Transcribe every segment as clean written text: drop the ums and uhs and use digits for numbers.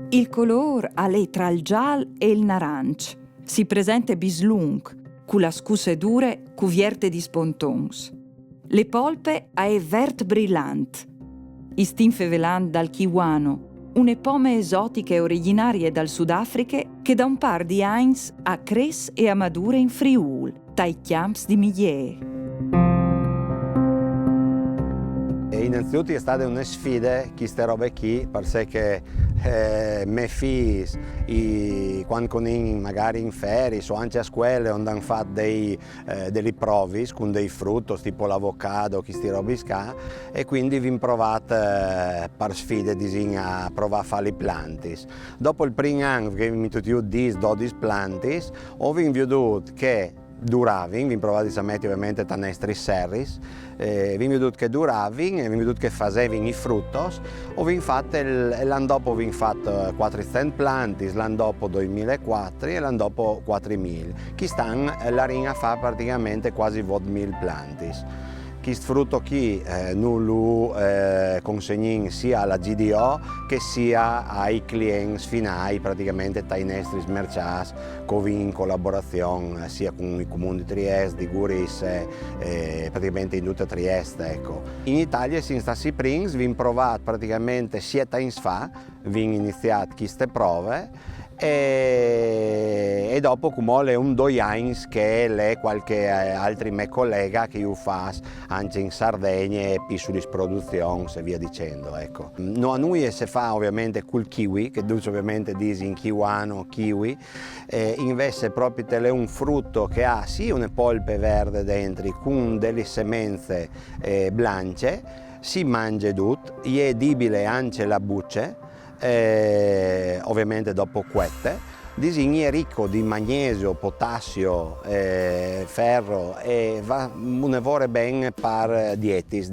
Il colore è tra il giallo e il narancio. Si presenta bislung, con la scusse dure cuverte di spontons. Le polpe è vert brillante. Istinfe velant dal kiwano, une pomme esotiche originarie dal Sudafrica che da un par di anni a cres e a madure in Friul, dai camps di Millet. Innanzitutto è stata una sfida queste robe qui, perché me figli, quando magari in ferie o anche a scuola, hanno fatto delle prove con dei frutti, tipo l'avocado, queste robe qua, e quindi vi provato per sfide a provare a fare le piante. Dopo il primo anno che mi tutti 10-12 piante, ho veduto che duravano, vi provate a mettere ovviamente tanestri serris, vi veduto che duravano e vi veduto che facevano i frutti, ho fatto l'anno dopo ho fatto 400 planti, l'anno dopo 2004 e l'anno dopo 4000, che stanno la ringa fa praticamente quasi 2000 planti. Questo frutto qui noi lo consegniamo sia alla GDO che sia ai clienti finali, praticamente ai nostri merciati, in collaborazione sia con i comuni di Trieste, di Guris, praticamente in tutta Trieste. Ecco. In Italia, sin stati primi, abbiamo provato praticamente 7 anni fa, abbiamo iniziato queste prove. E dopo come un 2 anni che le qualche altri miei collega che io faccio anche in Sardegna e sulle produzioni e via dicendo. Ecco. No, a noi si fa ovviamente col kiwi, che dice ovviamente in kiwano, kiwi, invece proprio è un frutto che ha sì una polpe verde dentro con delle semenze blanche, si mangia tutto, è edibile anche la buccia. Ovviamente dopo quette, disegni è ricco di magnesio, potassio, ferro e va un'evore ben per dietis.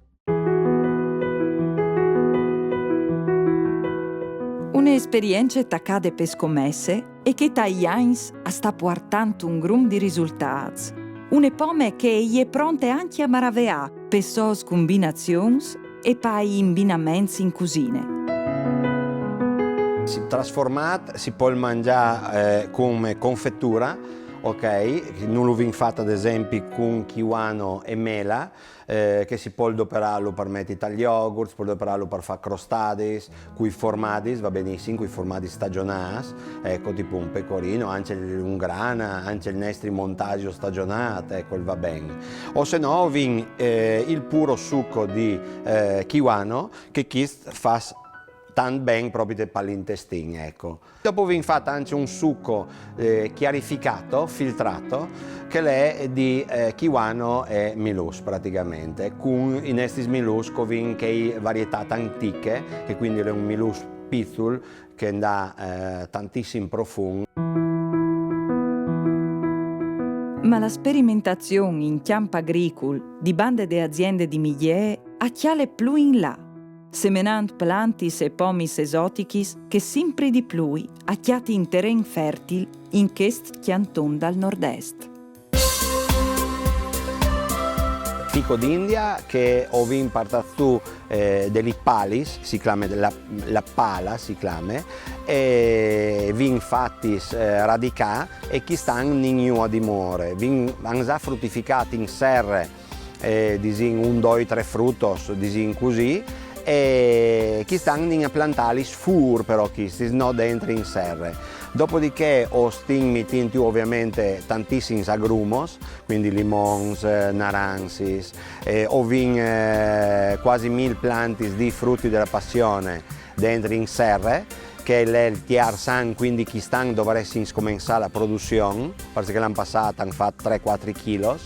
Un'esperienza taccade per scommesse e che agli anni sta portando un grum di risultati. Une pomme che è pronte anche a maravillare per sue combinazioni e per i imbinamenti in cucina. Trasformato si può mangiare come confettura, ok? Non l'ho fatto ad esempio con kiwano e mela, che si può adoperarlo per mettere agli yogurt, si può adoperarlo per fare crostadis, con i formaggi, va benissimo, con i formaggi stagionati, ecco, tipo un pecorino, anche un grana, anche il nostro montaggio stagionato, ecco, va bene. O se no, il puro succo di kiwano, che fa tanto bene proprio per l'intestino, ecco. Dopo vi fatto anche un succo chiarificato, filtrato, che è di kiwano e milus praticamente, con i nostri milus che varietà antiche, che quindi è un milus pizzul che dà tantissimo profumo. Ma la sperimentazione in campo agricolo di bande di aziende di Millet ha chiale più in là, semenando plantis e pomis esotichis che sempre di più acchiati in terreni fertili in quest canton dal nord-est. Fico d'India che ho importato degli palis, si chiama la pala, si chiama, e vin fattis radicà e che stanno in a dimore, vanno già fruttificati in serre, disin 1, 2, 3 fruttos, disin così, e che stanno in plantalis fur però che no dentro in serre. Dopodiché ho mettendo ovviamente tantissimi agrumos, quindi limons, narancis, ho quasi 1000 plantis di frutti della passione dentro in serre, che è il tiar san, quindi chi stanno dovresti scomensare la produzione, perché l'anno passato hanno fatto 3-4 kg.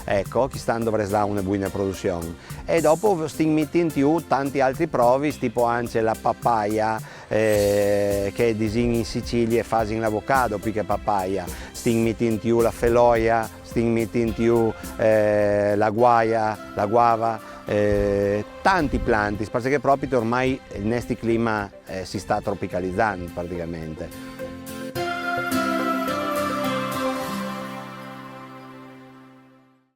Ecco, che stanno dovresti dare una buona produzione. E dopo stiamo mettendo tanti altri provi, tipo anche la papaya, che disegni in Sicilia e fanno l'avocado più che papaya, stiamo mettendo la feloia, stiamo mettendo la guaia, la guava, tanti planti, perché proprio ormai il nostro clima si sta tropicalizzando praticamente.